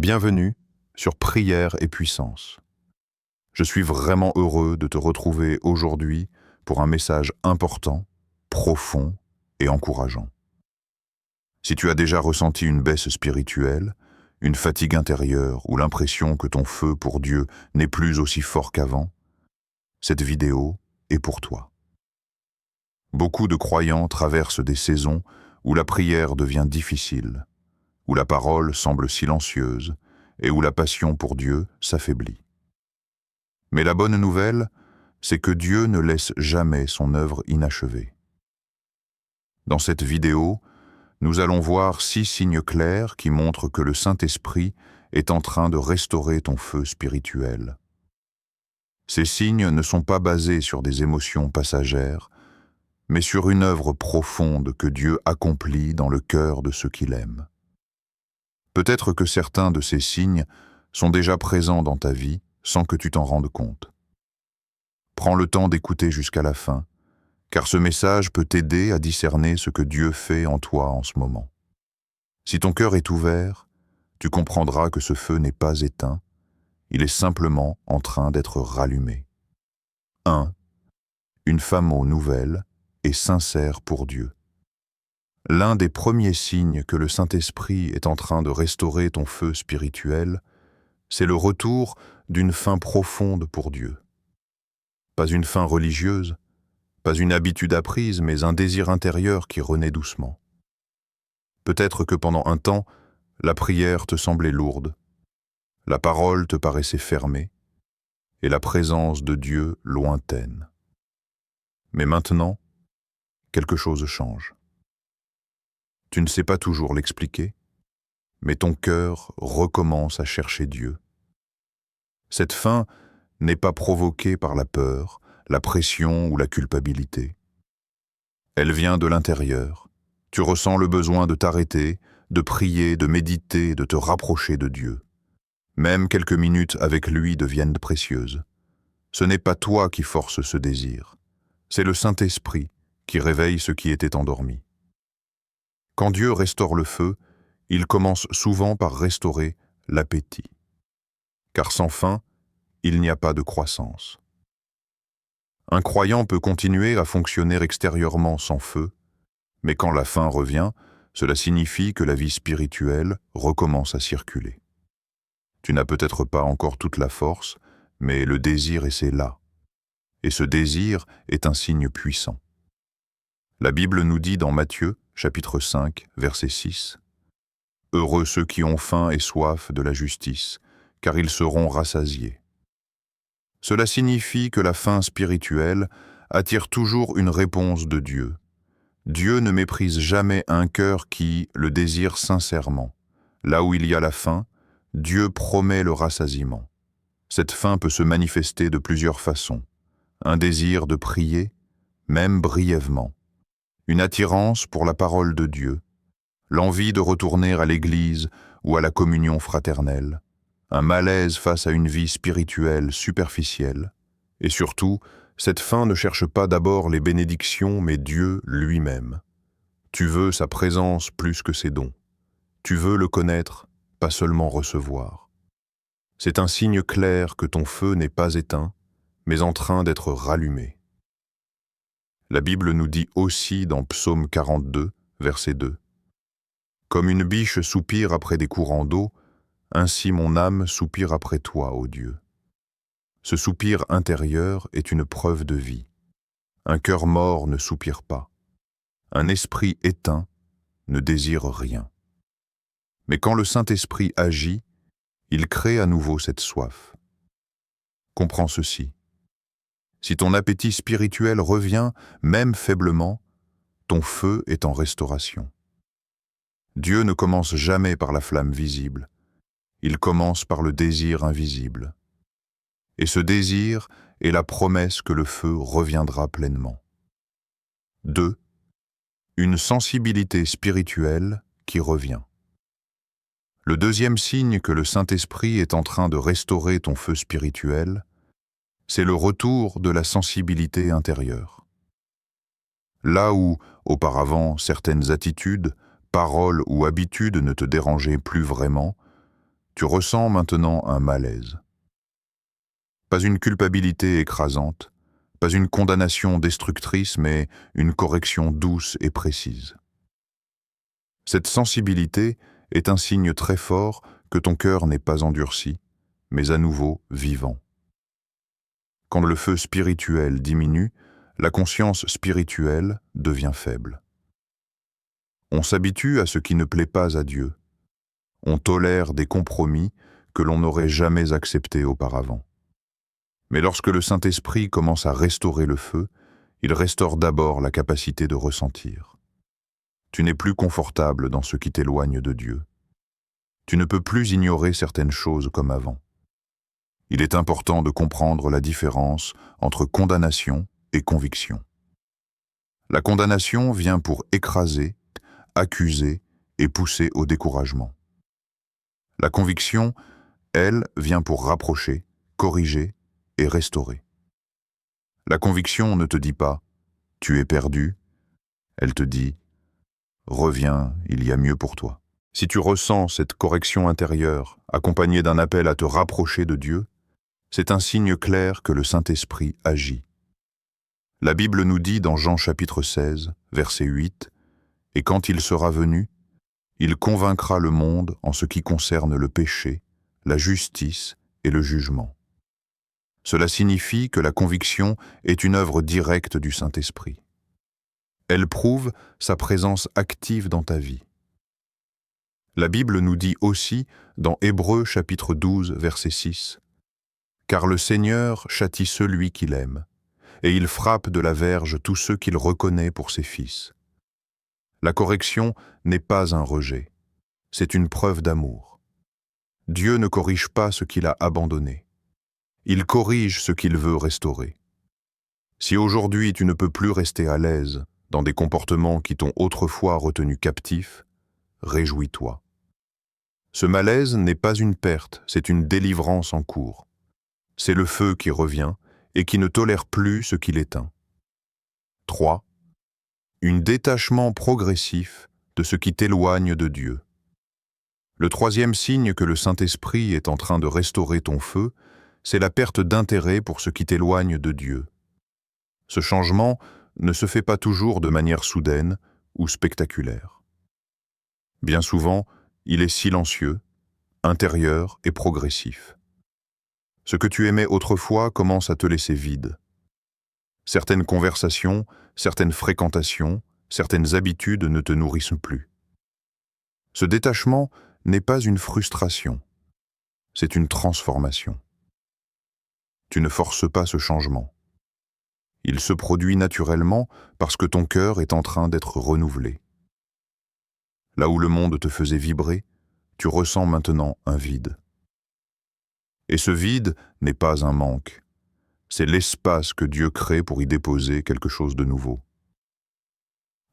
Bienvenue sur Prière et Puissance. Je suis vraiment heureux de te retrouver aujourd'hui pour un message important, profond et encourageant. Si tu as déjà ressenti une baisse spirituelle, une fatigue intérieure ou l'impression que ton feu pour Dieu n'est plus aussi fort qu'avant, cette vidéo est pour toi. Beaucoup de croyants traversent des saisons où la prière devient difficile, où la parole semble silencieuse et où la passion pour Dieu s'affaiblit. Mais la bonne nouvelle, c'est que Dieu ne laisse jamais son œuvre inachevée. Dans cette vidéo, nous allons voir 6 signes clairs qui montrent que le Saint-Esprit est en train de restaurer ton feu spirituel. Ces signes ne sont pas basés sur des émotions passagères, mais sur une œuvre profonde que Dieu accomplit dans le cœur de ceux qu'il aime. Peut-être que certains de ces signes sont déjà présents dans ta vie sans que tu t'en rendes compte. Prends le temps d'écouter jusqu'à la fin, car ce message peut t'aider à discerner ce que Dieu fait en toi en ce moment. Si ton cœur est ouvert, tu comprendras que ce feu n'est pas éteint, il est simplement en train d'être rallumé. 1. Une femme aux nouvelles et sincère pour Dieu. L'un des premiers signes que le Saint-Esprit est en train de restaurer ton feu spirituel, c'est le retour d'une faim profonde pour Dieu. Pas une faim religieuse, pas une habitude apprise, mais un désir intérieur qui renaît doucement. Peut-être que pendant un temps, la prière te semblait lourde, la parole te paraissait fermée, et la présence de Dieu lointaine. Mais maintenant, quelque chose change. Tu ne sais pas toujours l'expliquer, mais ton cœur recommence à chercher Dieu. Cette faim n'est pas provoquée par la peur, la pression ou la culpabilité. Elle vient de l'intérieur. Tu ressens le besoin de t'arrêter, de prier, de méditer, de te rapprocher de Dieu. Même quelques minutes avec lui deviennent précieuses. Ce n'est pas toi qui force ce désir. C'est le Saint-Esprit qui réveille ce qui était endormi. Quand Dieu restaure le feu, il commence souvent par restaurer l'appétit. Car sans faim, il n'y a pas de croissance. Un croyant peut continuer à fonctionner extérieurement sans feu, mais quand la faim revient, cela signifie que la vie spirituelle recommence à circuler. Tu n'as peut-être pas encore toute la force, mais le désir est là. Et ce désir est un signe puissant. La Bible nous dit dans Matthieu, chapitre 5, verset 6, « Heureux ceux qui ont faim et soif de la justice, car ils seront rassasiés. » Cela signifie que la faim spirituelle attire toujours une réponse de Dieu. Dieu ne méprise jamais un cœur qui le désire sincèrement. Là où il y a la faim, Dieu promet le rassasiement. Cette faim peut se manifester de plusieurs façons. Un désir de prier, même brièvement. Une attirance pour la parole de Dieu. L'envie de retourner à l'église ou à la communion fraternelle. Un malaise face à une vie spirituelle superficielle. Et surtout, cette faim ne cherche pas d'abord les bénédictions, mais Dieu lui-même. Tu veux sa présence plus que ses dons. Tu veux le connaître, pas seulement recevoir. C'est un signe clair que ton feu n'est pas éteint, mais en train d'être rallumé. La Bible nous dit aussi dans Psaume 42, verset 2, « Comme une biche soupire après des courants d'eau, ainsi mon âme soupire après toi, ô Dieu. » Ce soupir intérieur est une preuve de vie. Un cœur mort ne soupire pas. Un esprit éteint ne désire rien. Mais quand le Saint-Esprit agit, il crée à nouveau cette soif. Comprends ceci. Si ton appétit spirituel revient, même faiblement, ton feu est en restauration. Dieu ne commence jamais par la flamme visible. Il commence par le désir invisible. Et ce désir est la promesse que le feu reviendra pleinement. 2. Une sensibilité spirituelle qui revient. Le deuxième signe que le Saint-Esprit est en train de restaurer ton feu spirituel, c'est le retour de la sensibilité intérieure. Là où, auparavant, certaines attitudes, paroles ou habitudes ne te dérangeaient plus vraiment, Tu ressens maintenant un malaise. Pas une culpabilité écrasante, pas une condamnation destructrice, mais une correction douce et précise. Cette sensibilité est un signe très fort que ton cœur n'est pas endurci, mais à nouveau vivant. Quand le feu spirituel diminue, la conscience spirituelle devient faible. On s'habitue à ce qui ne plaît pas à Dieu. On tolère des compromis que l'on n'aurait jamais acceptés auparavant. Mais lorsque le Saint-Esprit commence à restaurer le feu, il restaure d'abord la capacité de ressentir. Tu n'es plus confortable dans ce qui t'éloigne de Dieu. Tu ne peux plus ignorer certaines choses comme avant. Il est important de comprendre la différence entre condamnation et conviction. La condamnation vient pour écraser, accuser et pousser au découragement. La conviction, elle, vient pour rapprocher, corriger et restaurer. La conviction ne te dit pas « tu es perdu », elle te dit « reviens, il y a mieux pour toi ». Si tu ressens cette correction intérieure accompagnée d'un appel à te rapprocher de Dieu, c'est un signe clair que le Saint-Esprit agit. La Bible nous dit dans Jean chapitre 16, verset 8, « Et quand il sera venu, il convaincra le monde en ce qui concerne le péché, la justice et le jugement. » Cela signifie que la conviction est une œuvre directe du Saint-Esprit. Elle prouve sa présence active dans ta vie. La Bible nous dit aussi dans Hébreux chapitre 12, verset 6, « Car le Seigneur châtie celui qu'il aime, et il frappe de la verge tous ceux qu'il reconnaît pour ses fils. » La correction n'est pas un rejet, c'est une preuve d'amour. Dieu ne corrige pas ce qu'il a abandonné. Il corrige ce qu'il veut restaurer. Si aujourd'hui tu ne peux plus rester à l'aise dans des comportements qui t'ont autrefois retenu captif, réjouis-toi. Ce malaise n'est pas une perte, c'est une délivrance en cours. C'est le feu qui revient et qui ne tolère plus ce qu'il éteint. 3. Un détachement progressif de ce qui t'éloigne de Dieu. Le troisième signe que le Saint-Esprit est en train de restaurer ton feu, c'est la perte d'intérêt pour ce qui t'éloigne de Dieu. Ce changement ne se fait pas toujours de manière soudaine ou spectaculaire. Bien souvent, il est silencieux, intérieur et progressif. Ce que tu aimais autrefois commence à te laisser vide. Certaines conversations, certaines fréquentations, certaines habitudes ne te nourrissent plus. Ce détachement n'est pas une frustration, c'est une transformation. Tu ne forces pas ce changement. Il se produit naturellement parce que ton cœur est en train d'être renouvelé. Là où le monde te faisait vibrer, tu ressens maintenant un vide. Et ce vide n'est pas un manque, c'est l'espace que Dieu crée pour y déposer quelque chose de nouveau.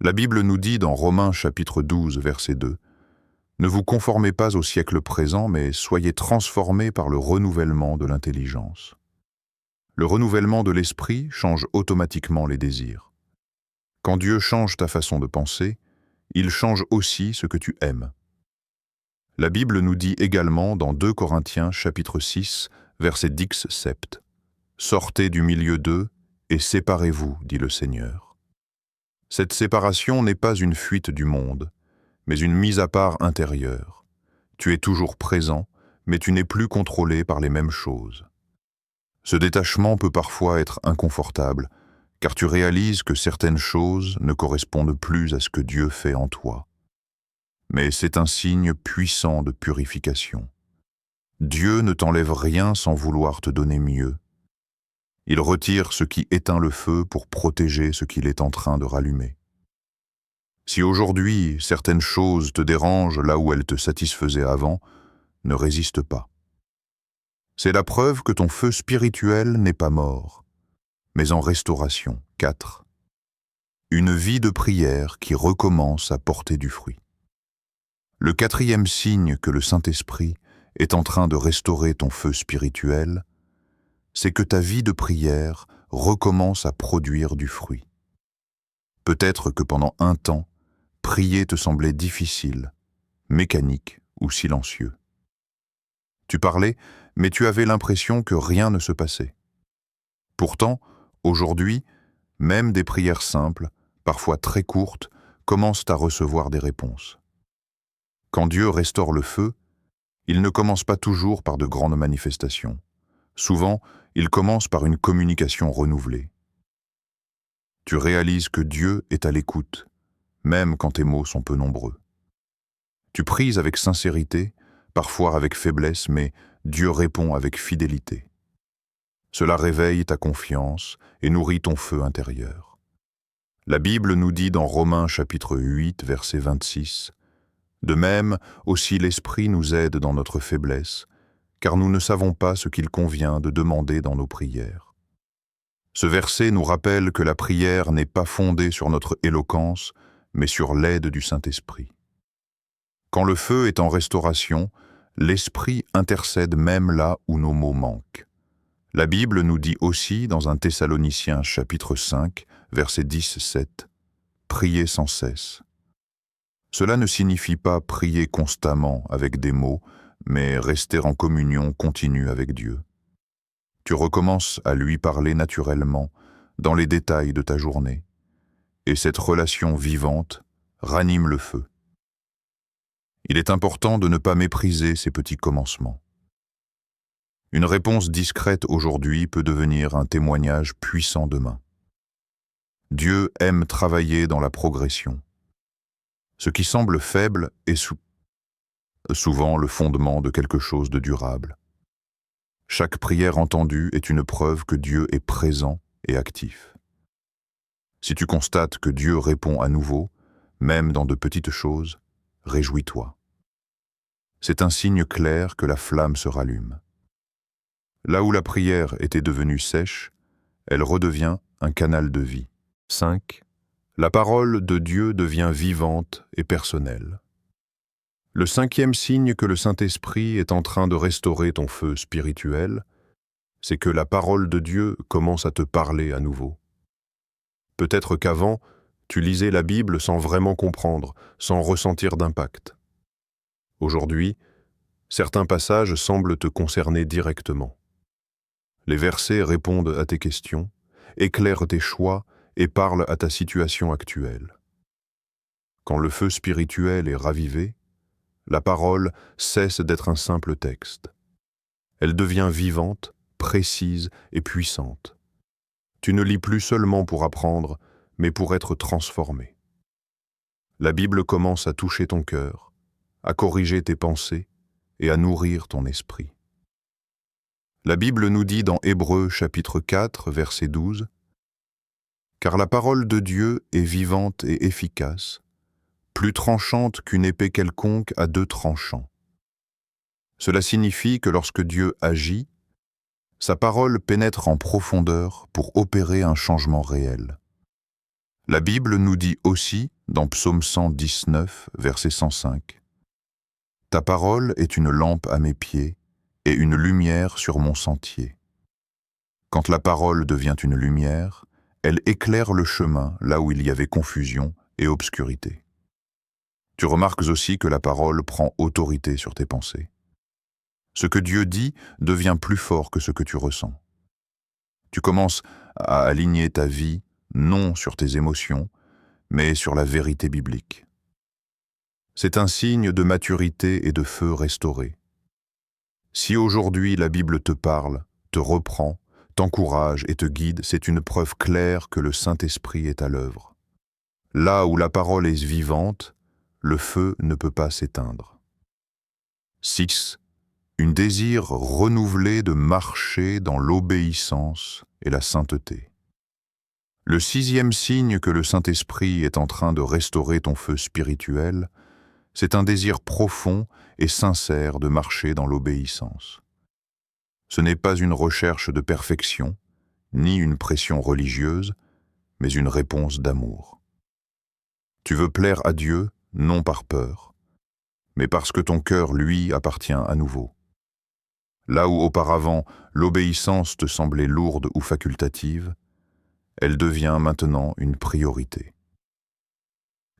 La Bible nous dit dans Romains chapitre 12, verset 2, « Ne vous conformez pas au siècle présent, mais soyez transformés par le renouvellement de l'intelligence. » Le renouvellement de l'esprit change automatiquement les désirs. Quand Dieu change ta façon de penser, il change aussi ce que tu aimes. La Bible nous dit également dans 2 Corinthiens chapitre 6, verset 10-7, « Sortez du milieu d'eux et séparez-vous, dit le Seigneur. » Cette séparation n'est pas une fuite du monde, mais une mise à part intérieure. Tu es toujours présent, mais tu n'es plus contrôlé par les mêmes choses. Ce détachement peut parfois être inconfortable, car tu réalises que certaines choses ne correspondent plus à ce que Dieu fait en toi. Mais c'est un signe puissant de purification. Dieu ne t'enlève rien sans vouloir te donner mieux. Il retire ce qui éteint le feu pour protéger ce qu'il est en train de rallumer. Si aujourd'hui certaines choses te dérangent là où elles te satisfaisaient avant, ne résiste pas. C'est la preuve que ton feu spirituel n'est pas mort, mais en restauration. 4. Une vie de prière qui recommence à porter du fruit. Le quatrième signe que le Saint-Esprit est en train de restaurer ton feu spirituel, c'est que ta vie de prière recommence à produire du fruit. Peut-être que pendant un temps, prier te semblait difficile, mécanique ou silencieux. Tu parlais, mais tu avais l'impression que rien ne se passait. Pourtant, aujourd'hui, même des prières simples, parfois très courtes, commencent à recevoir des réponses. Quand Dieu restaure le feu, il ne commence pas toujours par de grandes manifestations. Souvent, il commence par une communication renouvelée. Tu réalises que Dieu est à l'écoute, même quand tes mots sont peu nombreux. Tu pries avec sincérité, parfois avec faiblesse, mais Dieu répond avec fidélité. Cela réveille ta confiance et nourrit ton feu intérieur. La Bible nous dit dans Romains chapitre 8, verset 26, « De même, aussi l'Esprit nous aide dans notre faiblesse, car nous ne savons pas ce qu'il convient de demander dans nos prières. » Ce verset nous rappelle que la prière n'est pas fondée sur notre éloquence, mais sur l'aide du Saint-Esprit. Quand le feu est en restauration, l'Esprit intercède même là où nos mots manquent. La Bible nous dit aussi dans 1 Thessaloniciens chapitre 5, verset 10-7, « Priez sans cesse ». Cela ne signifie pas prier constamment avec des mots, mais rester en communion continue avec Dieu. Tu recommences à lui parler naturellement, dans les détails de ta journée, et cette relation vivante ranime le feu. Il est important de ne pas mépriser ces petits commencements. Une réponse discrète aujourd'hui peut devenir un témoignage puissant demain. Dieu aime travailler dans la progression. Ce qui semble faible est souvent le fondement de quelque chose de durable. Chaque prière entendue est une preuve que Dieu est présent et actif. Si tu constates que Dieu répond à nouveau, même dans de petites choses, réjouis-toi. C'est un signe clair que la flamme se rallume. Là où la prière était devenue sèche, elle redevient un canal de vie. 5. La parole de Dieu devient vivante et personnelle. Le 5e signe que le Saint-Esprit est en train de restaurer ton feu spirituel, c'est que la parole de Dieu commence à te parler à nouveau. Peut-être qu'avant, tu lisais la Bible sans vraiment comprendre, sans ressentir d'impact. Aujourd'hui, certains passages semblent te concerner directement. Les versets répondent à tes questions, éclairent tes choix et parlent à ta situation actuelle. Quand le feu spirituel est ravivé, la parole cesse d'être un simple texte. Elle devient vivante, précise et puissante. Tu ne lis plus seulement pour apprendre, mais pour être transformé. La Bible commence à toucher ton cœur, à corriger tes pensées et à nourrir ton esprit. La Bible nous dit dans Hébreux chapitre 4, verset 12, « Car la parole de Dieu est vivante et efficace, plus tranchante qu'une épée quelconque à 2 tranchants. » Cela signifie que lorsque Dieu agit, sa parole pénètre en profondeur pour opérer un changement réel. La Bible nous dit aussi, dans Psaume 119, verset 105, « Ta parole est une lampe à mes pieds et une lumière sur mon sentier. » Quand la parole devient une lumière, elle éclaire le chemin là où il y avait confusion et obscurité. Tu remarques aussi que la parole prend autorité sur tes pensées. Ce que Dieu dit devient plus fort que ce que tu ressens. Tu commences à aligner ta vie non sur tes émotions, mais sur la vérité biblique. C'est un signe de maturité et de feu restauré. Si aujourd'hui la Bible te parle, te reprend, t'encourage et te guide, c'est une preuve claire que le Saint-Esprit est à l'œuvre. Là où la parole est vivante, le feu ne peut pas s'éteindre. 6. Un désir renouvelé de marcher dans l'obéissance et la sainteté. Le 6e signe que le Saint-Esprit est en train de restaurer ton feu spirituel, c'est un désir profond et sincère de marcher dans l'obéissance. Ce n'est pas une recherche de perfection, ni une pression religieuse, mais une réponse d'amour. Tu veux plaire à Dieu, non par peur, mais parce que ton cœur, lui, appartient à nouveau. Là où auparavant l'obéissance te semblait lourde ou facultative, elle devient maintenant une priorité.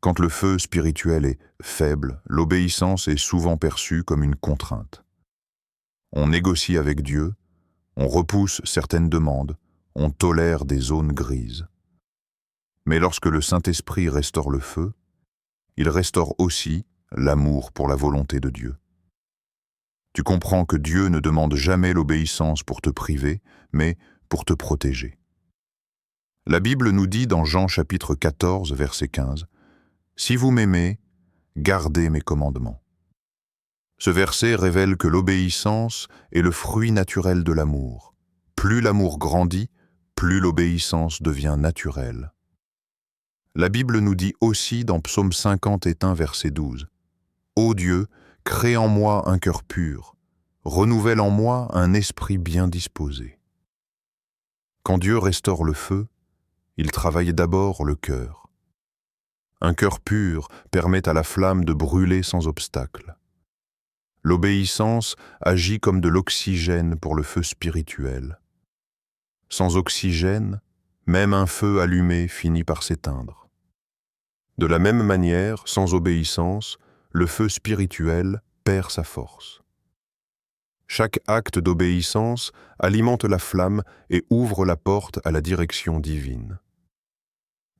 Quand le feu spirituel est faible, l'obéissance est souvent perçue comme une contrainte. On négocie avec Dieu, on repousse certaines demandes, on tolère des zones grises. Mais lorsque le Saint-Esprit restaure le feu, il restaure aussi l'amour pour la volonté de Dieu. Tu comprends que Dieu ne demande jamais l'obéissance pour te priver, mais pour te protéger. La Bible nous dit dans Jean chapitre 14, verset 15, « Si vous m'aimez, gardez mes commandements. » Ce verset révèle que l'obéissance est le fruit naturel de l'amour. Plus l'amour grandit, plus l'obéissance devient naturelle. La Bible nous dit aussi dans Psaume 51, verset 12, « Ô Dieu, crée en moi un cœur pur, renouvelle en moi un esprit bien disposé. » Quand Dieu restaure le feu, il travaille d'abord le cœur. Un cœur pur permet à la flamme de brûler sans obstacle. L'obéissance agit comme de l'oxygène pour le feu spirituel. Sans oxygène, même un feu allumé finit par s'éteindre. De la même manière, sans obéissance, le feu spirituel perd sa force. Chaque acte d'obéissance alimente la flamme et ouvre la porte à la direction divine.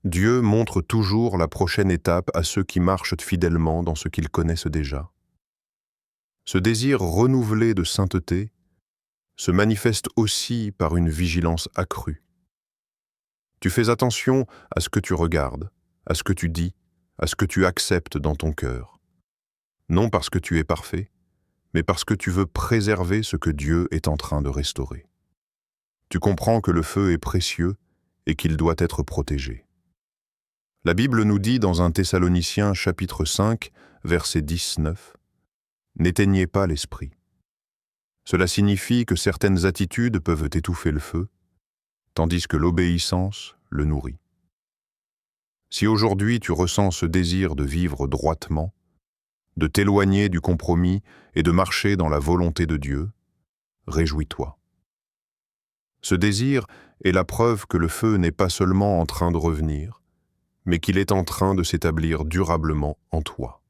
Dieu montre toujours la prochaine étape à ceux qui marchent fidèlement dans ce qu'ils connaissent déjà. Ce désir renouvelé de sainteté se manifeste aussi par une vigilance accrue. Tu fais attention à ce que tu regardes, à ce que tu dis, à ce que tu acceptes dans ton cœur. Non parce que tu es parfait, mais parce que tu veux préserver ce que Dieu est en train de restaurer. Tu comprends que le feu est précieux et qu'il doit être protégé. La Bible nous dit dans 1 Thessaloniciens chapitre 5, verset 19, « N'éteignez pas l'esprit. » Cela signifie que certaines attitudes peuvent étouffer le feu, tandis que l'obéissance le nourrit. Si aujourd'hui tu ressens ce désir de vivre droitement, de t'éloigner du compromis et de marcher dans la volonté de Dieu, réjouis-toi. Ce désir est la preuve que le feu n'est pas seulement en train de revenir, mais qu'il est en train de s'établir durablement en toi.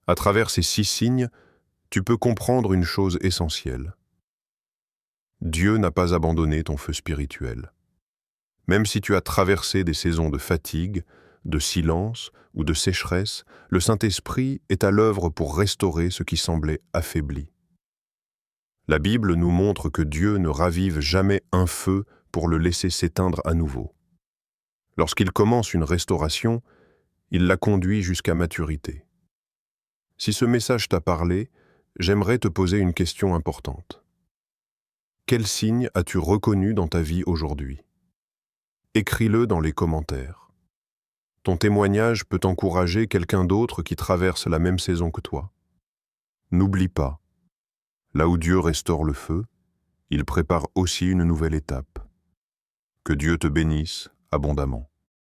À travers ces 6 signes, tu peux comprendre une chose essentielle. Dieu n'a pas abandonné ton feu spirituel. Même si tu as traversé des saisons de fatigue, de silence ou de sécheresse, le Saint-Esprit est à l'œuvre pour restaurer ce qui semblait affaibli. La Bible nous montre que Dieu ne ravive jamais un feu pour le laisser s'éteindre à nouveau. Lorsqu'il commence une restauration, il la conduit jusqu'à maturité. Si ce message t'a parlé, j'aimerais te poser une question importante. Quel signe as-tu reconnu dans ta vie aujourd'hui? Écris-le dans les commentaires. Ton témoignage peut encourager quelqu'un d'autre qui traverse la même saison que toi. N'oublie pas, là où Dieu restaure le feu, il prépare aussi une nouvelle étape. Que Dieu te bénisse abondamment.